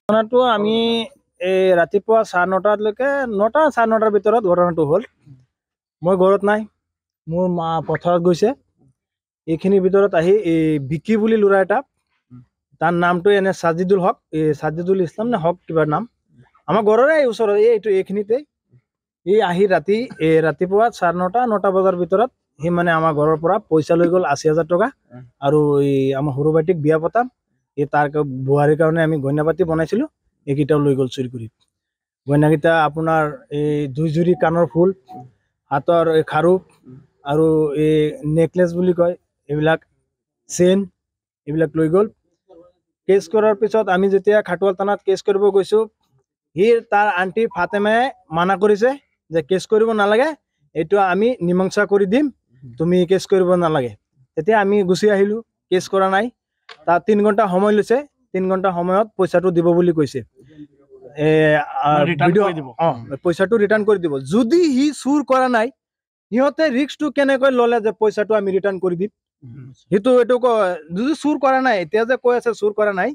ঘটনাটো আমি ৰাতিপুৱা 9:30লৈকে 9টা 9:30টাৰ ভিতৰত ঘটনাটো হ'ল। মই ঘৰত নাই, মোৰ মা পথাৰত গৈছে। এইখিনিৰ ভিতৰত আহি বিকি বুলি ল'ৰা এটা, তাৰ নামটো এনে সাজিদুল হক, সাজিদুল ইছলাম নে হক কিবা নাম, আমাৰ ঘৰৰে ওচৰত এইখিনিতে। আহি ৰাতিপুৱা 9:30 9টা বজাৰ ভিতৰত সি মানে আমাৰ ঘৰৰ পৰা পইচা লৈ গ'ল 80,000 টকা, আৰু আমাৰ সৰু ভাইটিক বিয়া পতাম, তাৰ বোৱাৰীৰ কাৰণে আমি গইনা পাতি বনাইছিলো, এইকেইটাও লৈ গ'ল চুৰি কৰি। গইনাকেইটা আপোনাৰ 2 জুৰি কাণৰ ফুল, হাতৰ খাৰু, আৰু নেকলেছ বুলি কয় এইবিলাক, চেইন, এইবিলাক লৈ গ'ল। কেছ কৰাৰ পিছত আমি যেতিয়া খাটোৱাল থানাত কেছ কৰিব গৈছো, তাৰ আন্টি ফাতেমাই মানা কৰিছে যে কেছ কৰিব নালাগে, এইটো আমি মীমাংসা কৰি দিম, তুমি কেছ কৰিব নালাগে। তেতিয়া আমি গুচি আহিলো, কেছ কৰা নাই। তাত 3 ঘণ্টা সময় লৈছে, 3 ঘণ্টা সময়ত পইচাটো দিব বুলি কৈছে। পইচাটো ৰিটাৰ্ণ কৰি দিব। যদি সি চুৰ কৰা নাই, সিহঁতে ৰিস্কটো কেনেকৈ ললে যে পইচাটো আমি ৰিটাৰ্ণ কৰি দিম? সেইটো যদি চুৰ কৰা নাই, এতিয়া যে কৈ আছে চুৰ কৰা নাই,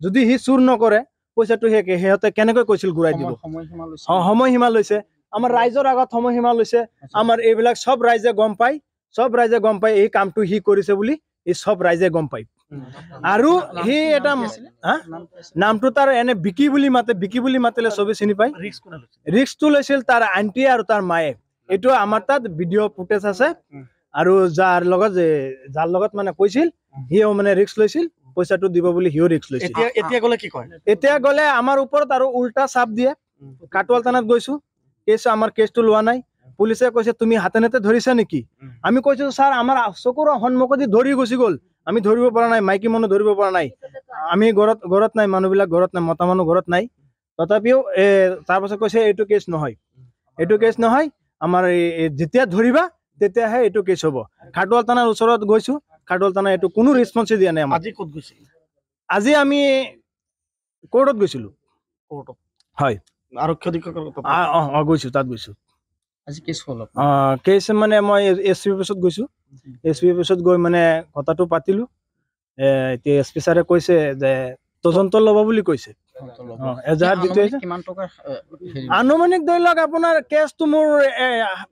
যদি সি চুৰ নকৰে পইচাটো সিহঁতে কেনেকৈ কৈছিল ঘূৰাই দিব? সময়সীমা লৈছে, আমাৰ ৰাইজৰ আগত সময়সীমা লৈছে। আমাৰ এইবিলাক চব ৰাইজে গম পাই এই কামটো সি কৰিছে বুলি, এই চব ৰাইজে গম পায়। আৰু সি এটা নামটো তাৰ এনে বিকি বুলি মাতিলে চবে চিনি পায়। ৰিস্কটো লৈছিল তাৰ আন্টি আৰু তাৰ মায়ে। এইটো আমাৰ তাত ভিডিঅ' ফুটেজ আছে। আৰু যাৰ লগত মানে কৈছিল, সিও মানে ৰিস্ক লৈছিল, পইচাটো দিব বুলি সিও ৰিস্ক লৈছিল। এতিয়া গ'লে আমাৰ ওপৰত আৰু উল্টা চাপ দিয়ে। খাটোৱাল থানাত গৈছো, আমাৰ কেছটো লোৱা নাই। পুলিচে কৈছে তুমি হাতে নাতে ধৰিছা নেকি? আমি কৈছো ছাৰ আমাৰ চকুৰ সন্মুখত ধৰি গুচি গ'ল, আমি ধৰিব পৰা নাই, মাইকী মানুহ ধৰিব পৰা নাই, আমি ঘৰত নাই, মানুহবিলাক ঘৰত নাই, মতা মানুহ ঘৰত নাই। তথাপিও তাৰ পাছত কৈছে এইটো কেছ নহয়, আমাৰ যেতিয়া ধৰিবা তেতিয়াহে এইটো কেছ হ'ব। খাটোৱাল থানাৰ ওচৰত গৈছো, খাটোৱাল থানা এইটো কোনো ৰেছপন্সে দিয়া নাই। আজি ক'ত গৈছিল? আজি আমি কোৰ্টত গৈছিলো। হয়, আৰক্ষী অধীক্ষক গৈছো, তাত গৈছো। আজি কেছ হ'ল? কেছ মানে মই SP অফিচত গৈছো। SP অফিচত গৈ মানে কথাটো পাতিলো। এতিয়া SP ছাৰে কৈছে যে তদন্ত ল'ব বুলি কৈছে। আনুমানিক ধৰি লওক আপোনাৰ কেছটো মোৰ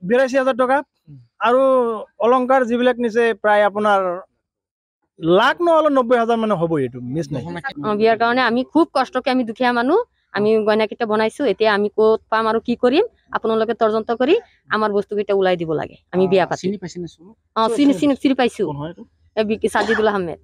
82,000 টকা, আৰু অলংকাৰ যিবিলাক নিছে প্ৰায় আপোনাৰ লাখ নহ'লে 90,000 মানে হ'ব। এইটো মিছ নাই। বিয়াৰ কাৰণে আমি খুব কষ্টকে, আমি দুখীয়া মানুহ, আমি গইনাকেইটা বনাইছো। এতিয়া আমি ক'ত পাম আৰু কি কৰিম? আপোনালোকে তদন্ত কৰি আমাৰ বস্তুকেইটা ওলাই দিব লাগে। আমি বিয়া পাতি চিনি পাইছো, সাজিদুল আহমেদ।